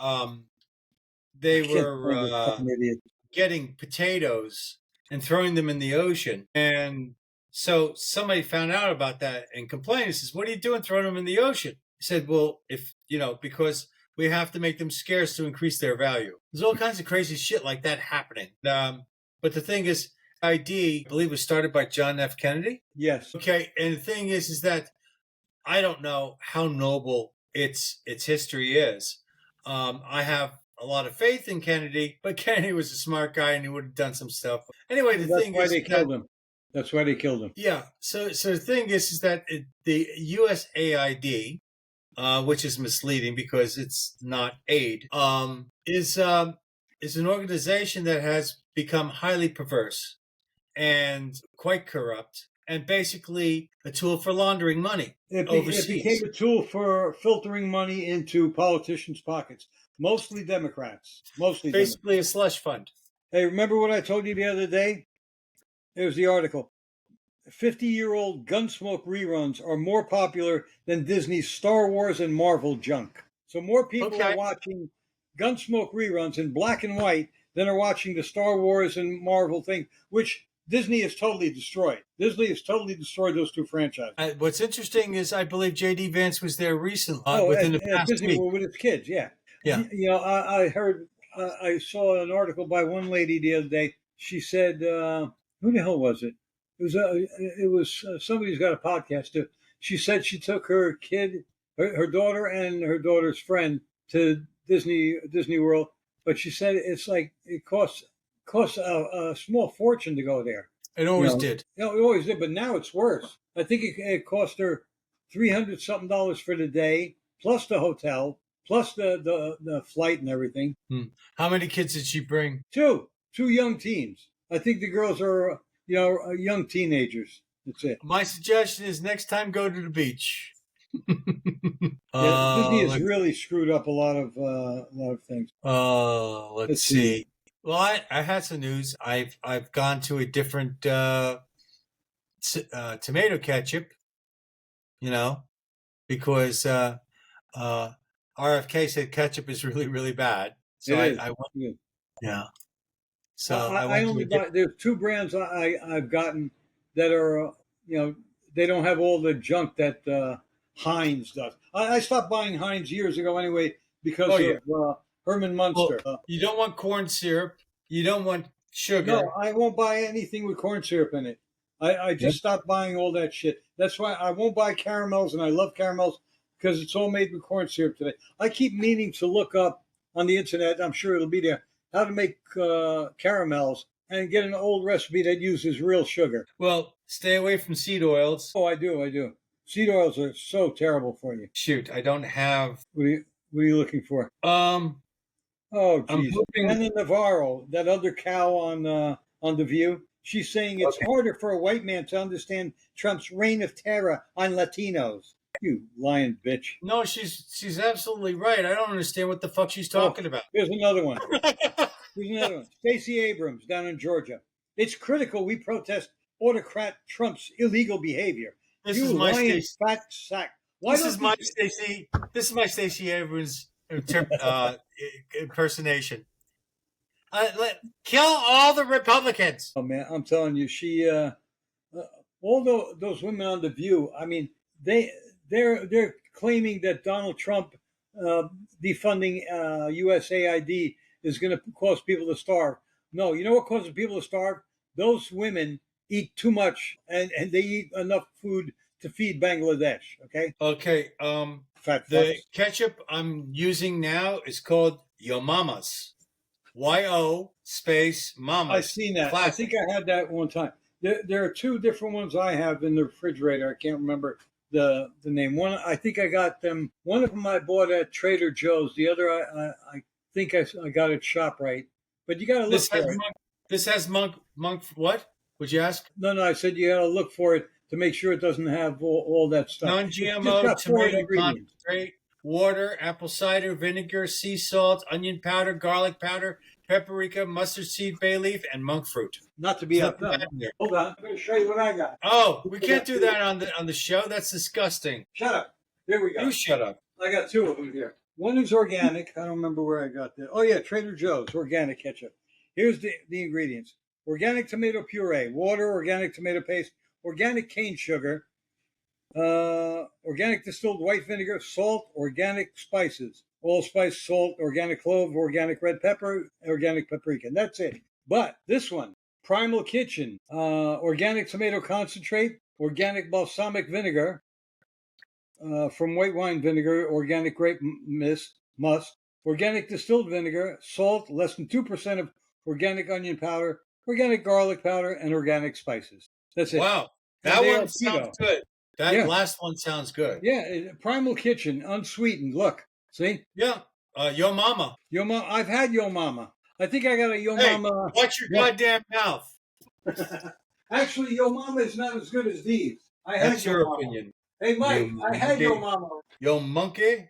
getting potatoes and throwing them in the ocean, and so somebody found out about that and complained. He says, "What are you doing throwing them in the ocean?" He said, "Well, because we have to make them scarce to increase their value." There's all kinds of crazy shit like that happening. But the thing is, I believe was started by John F. Kennedy. Yes. Okay, and the thing is that I don't know how noble its history is. I have a lot of faith in Kennedy, but Kennedy was a smart guy and he would have done some stuff. Anyway, that's why they killed him. That's why they killed him. Yeah. So the thing is that the USAID, which is misleading because it's not aid, is an organization that has become highly perverse and quite corrupt, and basically a tool for laundering money overseas. It became a tool for filtering money into politicians' pockets, mostly Democrats. Basically a slush fund. Hey, remember what I told you the other day? There's the article. 50-year-old Gunsmoke reruns are more popular than Disney's Star Wars and Marvel junk. So more people are watching Gunsmoke reruns in black and white than are watching the Star Wars and Marvel thing, which Disney has totally destroyed. Disney has totally destroyed those two franchises. What's interesting is I believe J.D. Vance was there recently, within the past Disney week. with his kids, yeah. Yeah. I heard, I saw an article by one lady the other day. She said, who the hell was it? It was somebody who's got a podcast too. She said she took her kid, her daughter and her daughter's friend to Disney World, but she said it's like it costs a small fortune to go there. It always did. It always did, but now it's worse. I think it cost her $300 something for the day, plus the hotel, plus the flight and everything. How many kids did she bring? Two young teens. I think the girls are young teenagers. That's it. My suggestion is next time go to the beach. Disney has really screwed up a lot of things. Let's see. Well, I had some news. I've gone to a different tomato ketchup because RFK said ketchup is really, really bad. So It is. I went, Yeah. yeah. So I, I I went to only a buy. different. There's two brands I've gotten that are, they don't have all the junk that Heinz does. I stopped buying Heinz years ago anyway Oh because yeah. of Herman Well, Munster. you don't want corn syrup. You don't want No, sugar. I won't buy anything with corn syrup in it. I Yeah. just stopped buying all that shit. That's why I won't buy caramels, and I love caramels because it's all made with corn syrup today. I keep meaning to look up on the internet, I'm sure it'll be there, how to make caramels and get an old recipe that uses real sugar. Well, stay away from seed oils. Oh, I do. Seed oils are so terrible for you. Shoot, I don't have. What are you looking for? Um, Oh, I'm geez. hoping. Anna Navarro, that other cow on The View, she's saying it's Okay. harder for a white man to understand Trump's reign of terror on Latinos. You lying bitch. No, she's absolutely right. I don't understand what the fuck she's talking about. Here's another one. Stacey Abrams down in Georgia. It's critical we protest autocrat Trump's illegal behavior. This You is my lying Stacey. fat sack. Why This don't is you? my Stacey. This is my Stacey Abrams impersonation. Kill all the Republicans. Oh man, I'm telling you, she all those women on The View. I mean, they're claiming that Donald Trump defunding USAID is going to cause people to starve. No, you know what causes people to starve? Those women eat too much, and they eat enough food to feed Bangladesh. Okay, Okay. fat The fucks. ketchup I'm using now is called Yo Mama's. YO space Mamas. I've seen that. I Classic. think I had that one time. There are two different ones I have in the refrigerator. I can't remember the name. One, I think I got them. One of them I bought at Trader Joe's. The other, I think I got at ShopRite. But you got to look This has for it. monk. This has monk. What would you ask? No, I said you got to look for it to make sure it doesn't have all that stuff. It's just Non-GMO got four tomato ingredients. concentrate, water, apple cider vinegar, sea salt, onion powder, garlic powder, paprika, mustard seed, bay leaf, and monk fruit. Not to be There's up. nothing bad in there. Hold on. I'm going to show you what I got. Oh, we can't do that on the show. That's disgusting. Shut up. Here we go. You shut up. I got two of them here. One is organic. I don't remember where I got that. Oh, yeah, Trader Joe's organic ketchup. Here's the ingredients. Organic tomato puree, water, organic tomato paste, organic cane sugar, organic distilled white vinegar, salt, organic spices, allspice, salt, organic clove, organic red pepper, organic paprika. And that's it. But this one, Primal Kitchen, organic tomato concentrate, organic balsamic vinegar, from white wine vinegar, organic grape must, organic distilled vinegar, salt, less than 2% of organic onion powder, organic garlic powder, and organic spices. That's it. Wow, And that they are one sounds keto. good. That Yeah. last one sounds good. Yeah, Primal Kitchen, unsweetened. Look, see? Yeah. Yo Mama. Yo Mama. I've had Yo Mama. I think I got a Yo Hey, Mama. watch your Yeah. goddamn mouth. Actually, Yo Mama is not as good as these. I had That's Yo your Mama. opinion. Hey, Mike, You I had Yo monkey. Mama. Yo monkey,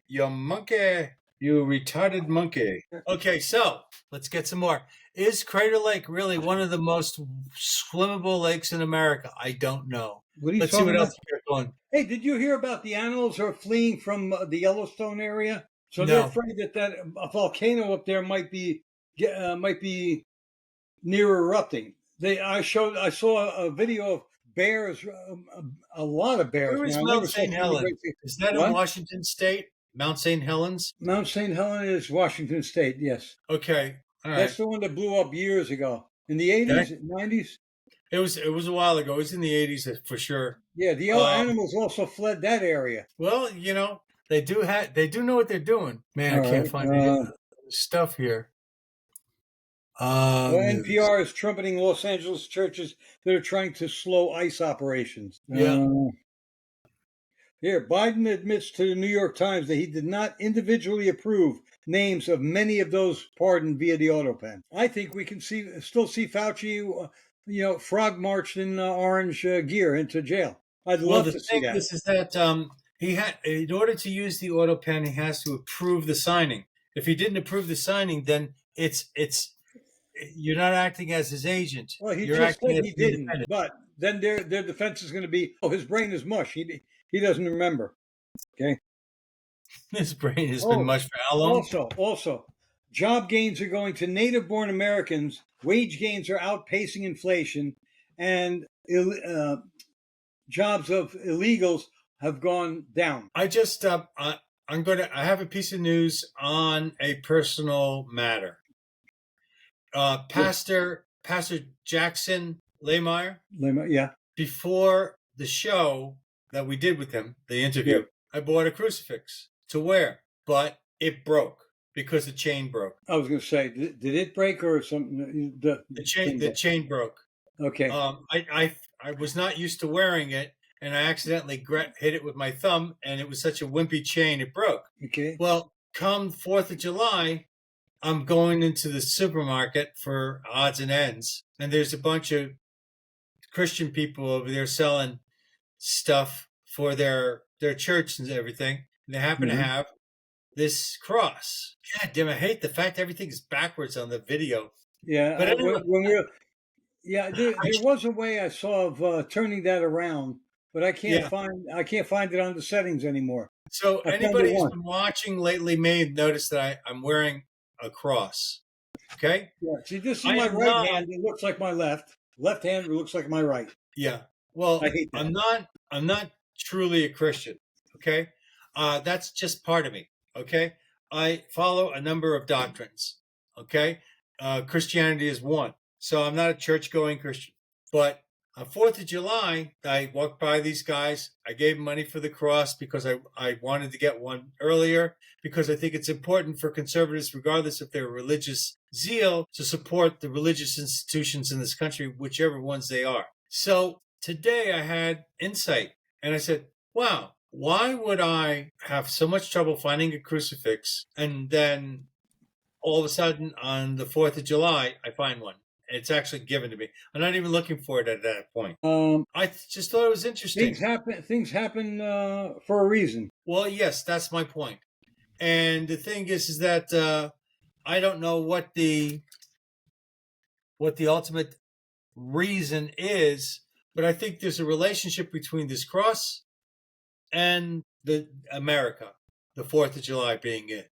you retarded monkey. Okay, so let's get some more. Is Crater Lake really one of the most swimmable lakes in America? I don't know. What are you Let's see talking what about? else you got going. Hey, did you hear about the animals are fleeing from the Yellowstone area? So No. they're afraid that a volcano up there might be near erupting. I saw a video of bears, a lot of bears. Where is Man, I Mount never saw St. so many Helens? great things. Is that in What? Washington State? Mount St. Helens? Mount St. Helens is Washington State. Yes, Okay. All right. that's the one that blew up years ago in the 80s, 90s. It was a while ago. It was in the 80s for sure. Yeah, the animals also fled that area. Well, they do know what they're doing. Man, All I can't right, find any stuff here. NPR is trumpeting Los Angeles churches that are trying to slow ICE operations. Yeah. Here, Biden admits to the New York Times that he did not individually approve names of many of those pardoned via the auto pen. I think we can still see Fauci, frog marched in orange gear into jail. I'd love to see that. This is that he had, in order to use the auto pen, he has to approve the signing. If he didn't approve the signing, then it's you're not acting as his agent. Well, he You're just acting said as he didn't, independent. but then their defense is going to be, oh, his brain is mush. He doesn't remember. Okay. His brain has been mushed for how long? Also, job gains are going to native-born Americans. Wage gains are outpacing inflation, and jobs of illegals have gone down. I just I have a piece of news on a personal matter. Pastor Jackson Lehmeyer. Yeah. Before the show that we did with him, the interview, I bought a crucifix to wear, but it broke because the chain broke. I was going to say, did it break or something? The chain broke. Okay. I was not used to wearing it, and I accidentally hit it with my thumb, and it was such a wimpy chain, it broke. Okay. Well, come 4th of July, I'm going into the supermarket for odds and ends, and there's a bunch of Christian people over there selling stuff for their church and everything. And they happen to have this cross. God damn, I hate the fact everything is backwards on the video. Yeah, but anyway, there was a way I saw of turning that around, but I can't find it on the settings anymore. So anybody who's been watching lately may have noticed that I'm wearing a cross. Okay. Yeah. See, this is my right hand. It looks like my left. Left hand looks like my right. Yeah. Well, I'm not truly a Christian. Okay. That's just part of me. Okay. I follow a number of doctrines. Okay. Christianity is one. So I'm not a church-going Christian. But on 4th of July, I walked by these guys. I gave them money for the cross because I wanted to get one earlier, because I think it's important for conservatives, regardless of their religious zeal, to support the religious institutions in this country, whichever ones they are. So today I had insight, and I said, wow, why would I have so much trouble finding a crucifix, and then all of a sudden on the 4th of July, I find one? It's actually given to me. I'm not even looking for it at that point. I just thought it was interesting. Things happen for a reason. Well, yes, that's my point. And the thing is that I don't know what the ultimate reason is, but I think there's a relationship between this cross and the America, the 4th of July being it.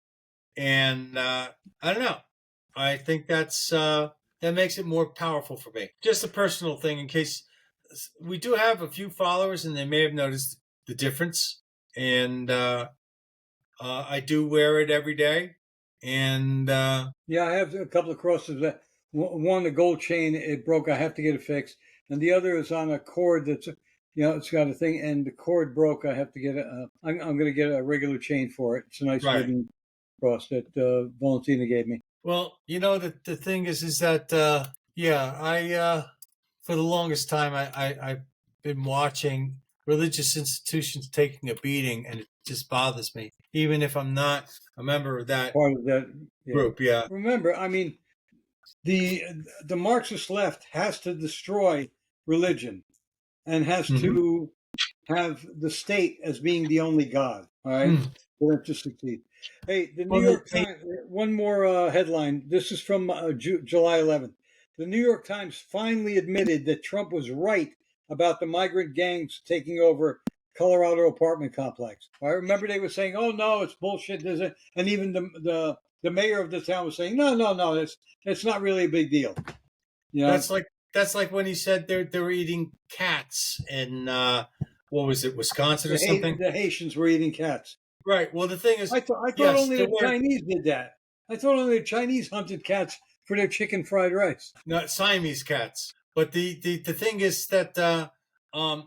And I don't know. I think that's that makes it more powerful for me. Just a personal thing, in case we do have a few followers and they may have noticed the difference. And I do wear it every day. And I have a couple of crosses. One, the gold chain, it broke. I have to get it fixed. And the other is on a cord that's, it's got a thing, and the cord broke. I have to get I'm going to get a regular chain for it. It's a nice wooden cross that Valentina gave me. Well, the thing is that, I, for the longest time, I've been watching religious institutions taking a beating, and it just bothers me, even if I'm not a member of that part of that group. Yeah. Remember, I mean, the Marxist left has to destroy religion and has to have the state as being the only God. All right, for it to succeed. Hey, the New York Times. One more headline. This is from July 11th. The New York Times finally admitted that Trump was right about the migrant gangs taking over Colorado apartment complex. I remember they were saying, "Oh no, it's bullshit." And even the mayor of the town was saying, "No, it's not really a big deal." That's like when he said they were eating cats in what was it, Wisconsin or something? The Haitians were eating cats. Right. Well, the thing is, I thought only the Chinese did that. I thought only the Chinese hunted cats for their chicken fried rice. Not Siamese cats. But the thing is that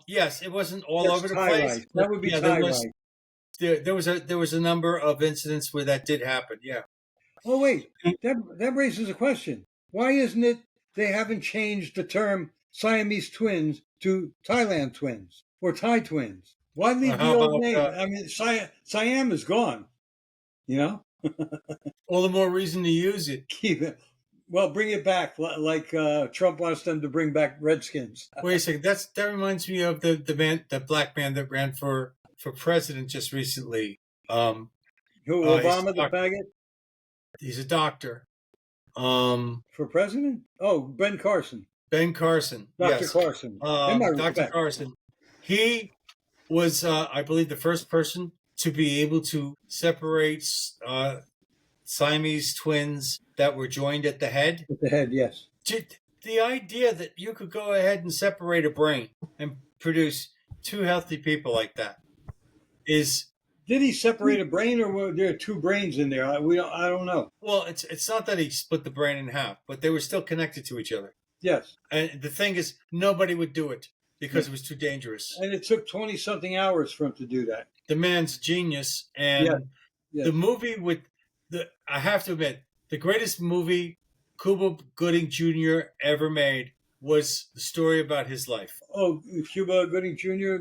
yes, it wasn't all over the place. Rice. That would be Thai rice. There was a number of incidents where that did happen. Yeah. Oh wait, that raises a question. Why isn't it they haven't changed the term Siamese twins to Thailand twins or Thai twins? Why leave the old name? I mean, Siam is gone. All the more reason to use it. Keep it. Well, bring it back, like Trump wants them to bring back Redskins. Wait a second. That reminds me of the black man that ran for president just recently. Who, Obama, the faggot? He's a doctor. For president? Oh, Ben Carson. Ben Carson. Dr. Yes. Carson. Dr. Carson. He was, I believe, the first person to be able to separate Siamese twins that were joined at the head. With the head, yes. The idea that you could go ahead and separate a brain and produce two healthy people like that is. Did he separate a brain, or were there two brains in there? I don't know. Well, it's not that he split the brain in half, but they were still connected to each other. Yes. And the thing is, nobody would do it because it was too dangerous. And it took 20-something hours for him to do that. The man's genius. And Yeah. the movie I have to admit, the greatest movie Cuba Gooding Jr. ever made was the story about his life. Oh, Cuba Gooding Jr.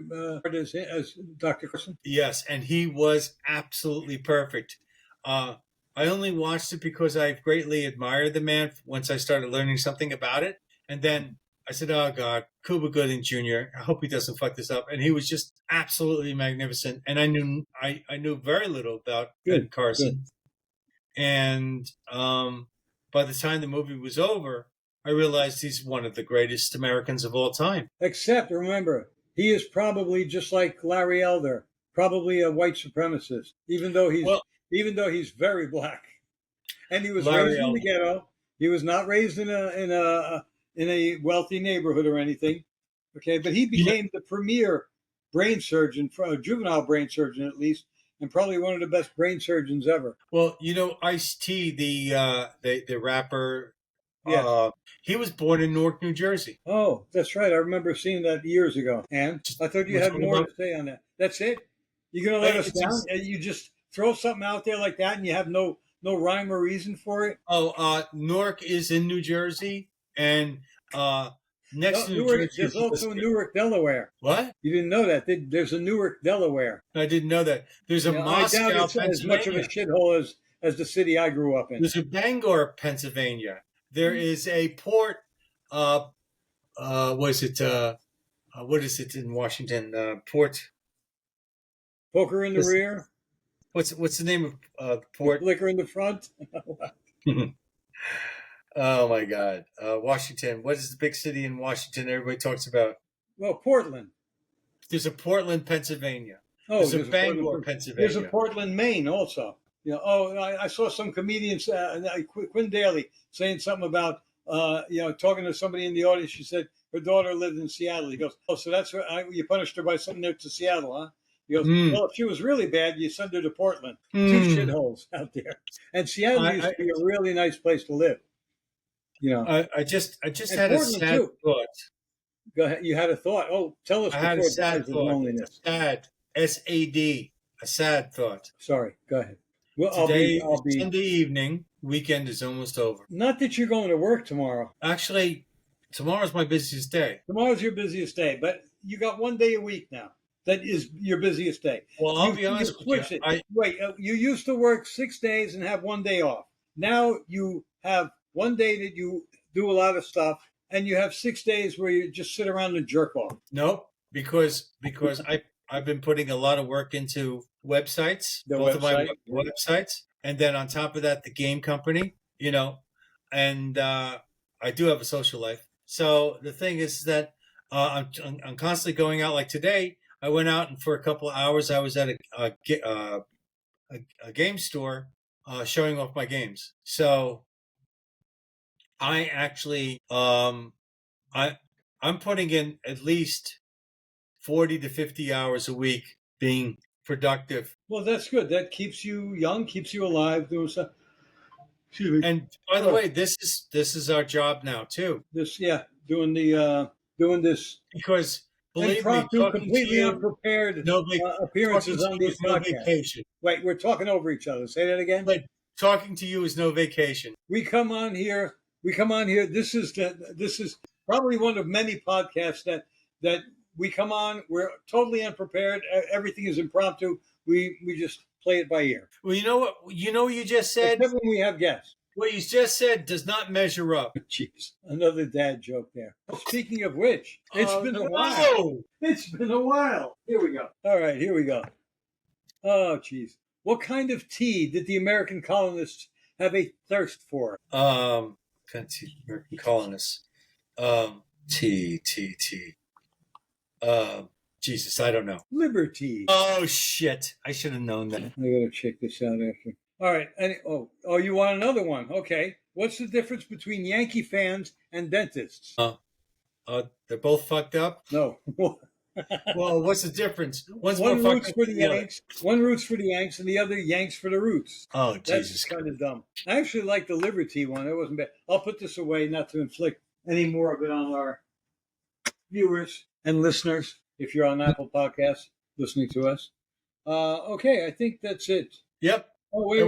As Dr. Carson? Yes, and he was absolutely perfect. I only watched it because I greatly admired the man once I started learning something about it. And then I said, oh, God, Cuba Gooding Jr., I hope he doesn't fuck this up. And he was just absolutely magnificent. And I knew very little about Ben Carson. Good. And by the time the movie was over, I realized he's one of the greatest Americans of all time. Except, remember, he is probably just like Larry Elder, probably a white supremacist, even though he's very black. And he was raised in the ghetto. He was not raised in a wealthy neighborhood or anything. Okay, but he became the premier brain surgeon, juvenile brain surgeon at least, and probably one of the best brain surgeons ever. Well, Ice-T, the rapper, he was born in Newark, New Jersey. Oh, that's right. I remember seeing that years ago. And I thought you had more to say on that. That's it? You're going to let us down? And you just throw something out there like that and you have no rhyme or reason for it? Oh, Newark is in New Jersey, and next to New Jersey, there's also Newark, Delaware. What? You didn't know that? There's a Newark, Delaware. I didn't know that. There's a Moscow, I doubt it's as much of a shithole as the city I grew up in. There's a Bangor, Pennsylvania. There is a port. What is it in Washington? Port. Poker in the rear. What's the name of port? Liquor in the front. Oh my God, Washington. What is the big city in Washington everybody talks about? Well, Portland. There's a Portland, Pennsylvania. Oh, there's a Bangor, Pennsylvania. There's a Portland, Maine, also. I saw some comedians, Quinn Daly, saying something about, talking to somebody in the audience. She said her daughter lived in Seattle. He goes, oh, so that's where you punished her by sending her to Seattle, huh? He goes, well, if she was really bad, you send her to Portland. Two shitholes out there. And Seattle used to be a really nice place to live. I just had a sad thought. Go ahead. You had a thought. Oh, tell us. I had a sad thought. Sad. S-A-D. A sad thought. Sorry. Go ahead. Well, Today, Sunday evening. Weekend is almost over. Not that you're going to work tomorrow. Actually, tomorrow's my busiest day. Tomorrow's your busiest day, but you got one day a week now. That is your busiest day. Well, I'll be honest with you. You used to work 6 days and have one day off. Now you have one day that you do a lot of stuff, and you have 6 days where you just sit around and jerk off. Nope, because I've been putting a lot of work into websites, both of my websites, and then on top of that, the game company, and I do have a social life. So the thing is that I'm constantly going out. Like today, I went out and for a couple of hours, I was at a game store showing off my games. So I actually, I'm putting in at least 40 to 50 hours a week being productive. Well, that's good. That keeps you young, keeps you alive, doing stuff. And by the way, this is our job now too. Doing this because believe me, completely unprepared appearances on these podcasts. Vacation. Wait, we're talking over each other. Say that again. But talking to you is no vacation. We come on here. This is probably one of many podcasts that we come on. We're totally unprepared. Everything is impromptu. We just play it by ear. Well, you know what you just said? Except when we have guests. What you just said does not measure up. Jeez, another dad joke there. Speaking of which, it's been a while. It's been a while. Here we go. All right, here we go. Oh, jeez. What kind of tea did the American colonists have a thirst for? American colonists. Tea. Jesus, I don't know. Liberty. Oh, shit. I should have known that. I gotta check this out after. All right. You want another one? Okay. What's the difference between Yankee fans and dentists? They're both fucked up? No. Well, what's the difference? One's One more roots fucked for up the than the other. Yanks. One roots for the Yanks, and the other Yanks for the roots. Oh, That's Jesus. kind of dumb. I actually like the Liberty one. It wasn't bad. I'll put this away, not to inflict any more of it on our viewers and listeners. If you're on Apple Podcasts listening to us, okay, I think that's it. Yep. Oh, wait.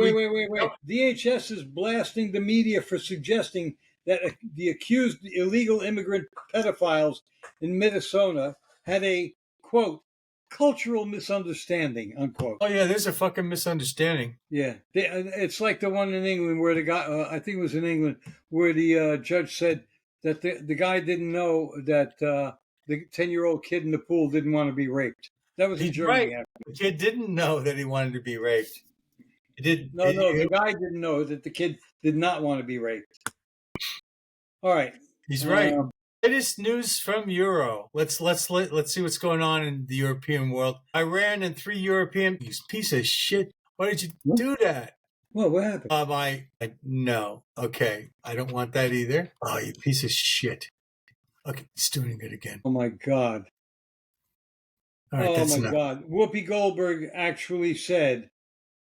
DHS is blasting the media for suggesting that the accused illegal immigrant pedophiles in Minnesota had a, quote, cultural misunderstanding, unquote. Oh, yeah, there's a fucking misunderstanding. Yeah. It's like the one in England where the guy, I think it was in England, where the judge said that the guy didn't know that the 10-year-old kid in the pool didn't want to be raped. That was in Germany. Right. The kid didn't know that he wanted to be raped. The guy didn't know that the kid did not want to be raped. All right. He's right. Latest news from Euro. Let's see what's going on in the European world. Iran and 3 European. You piece of shit. Why did you do that? Well, what happened? No. Okay. I don't want that either. Oh, you piece of shit. Okay, he's doing it again. Oh, my God. All right, oh, my God. Whoopi Goldberg actually said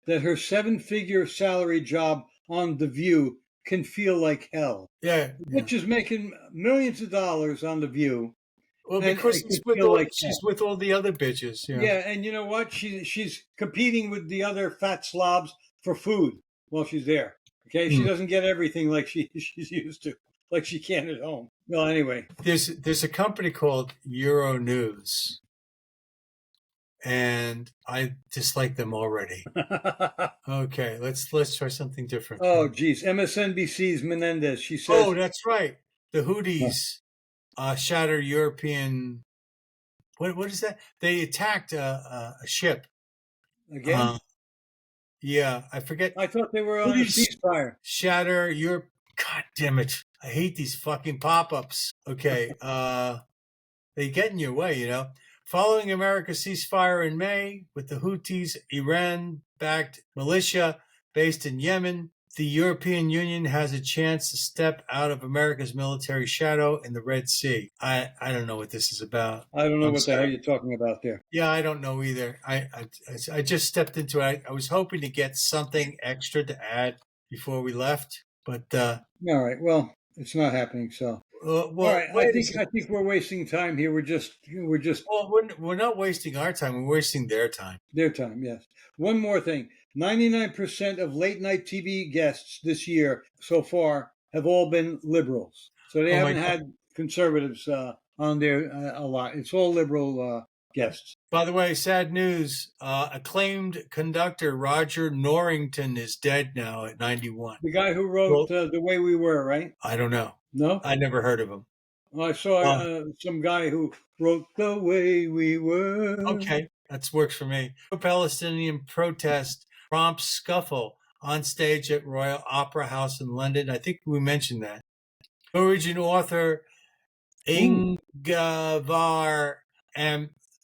that her 7-figure salary job on The View can feel like hell. Yeah. Which is making millions of dollars on The View. Well, because she's with all the other bitches. Yeah, and you know what? She's competing with the other fat slobs for food while she's there. Okay, she doesn't get everything like she's used to, like she can at home. Well, anyway, there's a company called Euro News, and I dislike them already. Okay, let's try something different. Oh, geez, MSNBC's Menendez. She says, "Oh, that's right. The Houthis shatter European. What is that? They attacked a ship again. Yeah, I forget. I thought they were on a ceasefire. Shatter Europe. God damn it! I hate these fucking pop-ups. Okay, they get in your way, you know. Following America's ceasefire in May with the Houthis, Iran-backed militia based in Yemen, the European Union has a chance to step out of America's military shadow in the Red Sea. I don't know what this is about. I don't know what the hell you're talking about there. Yeah, I don't know either. I just stepped into it. I was hoping to get something extra to add before we left, but all right. Well, it's not happening. So all right. I think we're wasting time here. We're just. Well, we're not wasting our time. We're wasting their time. Their time, yes. One more thing. 99% of late night TV guests this year so far have all been liberals. So they haven't had conservatives on there a lot. It's all liberal guests. By the way, sad news. Acclaimed conductor Roger Norrington is dead now at 91. The guy who wrote The Way We Were, right? I don't know. No? I never heard of him. Well, I saw some guy who wrote The Way We Were. Okay, that works for me. A Palestinian protest prompts scuffle on stage at Royal Opera House in London. I think we mentioned that. Norwegian author Ingvar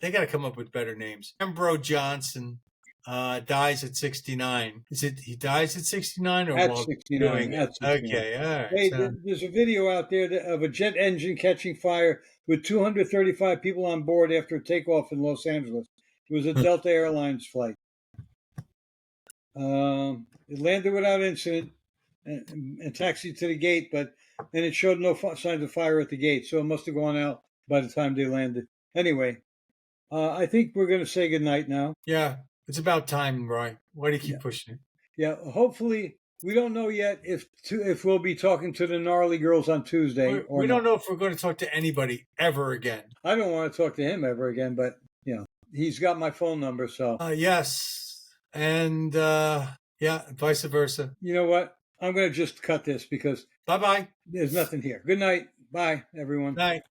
they got to come up with better names. Ambro Johnson dies at 69. Is it he dies at 69 or at 69? At 69. Okay, all right. Hey, there's a video out there of a jet engine catching fire with 235 people on board after a takeoff in Los Angeles. It was a Delta Airlines flight. It landed without incident and taxied to the gate, but then it showed no signs of fire at the gate, so it must have gone out by the time they landed. Anyway, I think we're going to say goodnight now. Yeah, it's about time, Roy. Why do you keep pushing it? Yeah, hopefully, we don't know yet if we'll be talking to the gnarly girls on Tuesday. We don't know if we're going to talk to anybody ever again. I don't want to talk to him ever again, but, you know, he's got my phone number, so. Yes. And, vice versa. You know what? I'm going to just cut this because bye-bye. There's nothing here. Good night. Bye, everyone. Night.